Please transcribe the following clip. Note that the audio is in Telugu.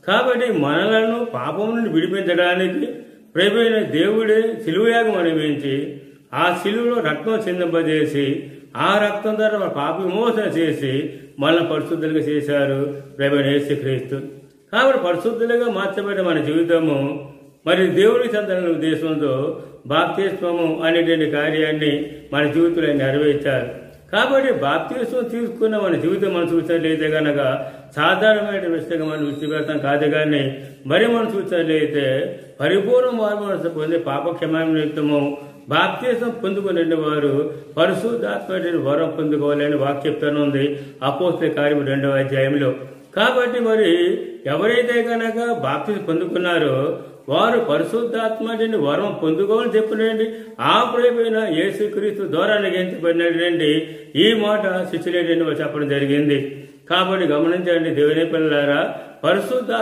కాబట్టి మనలను పాపం నుండి విడిపించడానికి ప్రభువైన దేవుడే శిలువయాగం అనుభవించి ఆ శిలువలో రక్తం చిందింపజేసి ఆ రక్తం ద్వారా మన పాప విమోచన చేసి మనల్ని పరిశుద్ధులుగా చేశారు ప్రభువైన యేసుక్రీస్తు. కాబట్టి పరిశుద్ధులుగా మార్చబడిన మన జీవితము మరి దేవుని సంతాన ఉద్దేశంతో బాప్తిస్మము అనేటువంటి కార్యాన్ని మన జీవితంలో నెరవేర్చారు. కాబట్టి బాప్తిస్మం తీసుకున్న మన జీవితం మనం చూసినట్లయితే కనుక సాధారణమైన విషయంగా మనం విడిచిపెడతాం కాదు, కానీ మరి మనం చూసినట్లయితే పరిపూర్ణ మార్పు పొంది పాప క్షమాపణ నిమిత్తము బాప్తిస్మం పొందుకునే వారు పరిశుద్ధాత్మ వరం పొందుకోవాలని వాక్యం ఉంది అపోస్తలుల కార్యము 2వ అధ్యాయంలో. కాబట్టి మరి ఎవరైతే కనుక బాప్తిస్మం పొందుకున్నారో వారు పరిశుద్ధాత్మ వరం పొందుకోవాలని చెప్పినండి. ఆ ప్రభువైన యేసుక్రీస్తు ద్వారా నిగించబడినటువంటి ఈ మాట శిష్యులేంటి చెప్పడం జరిగింది. కాబట్టి గమనించండి దేవుని పిల్లలారా, పరిశుద్ధ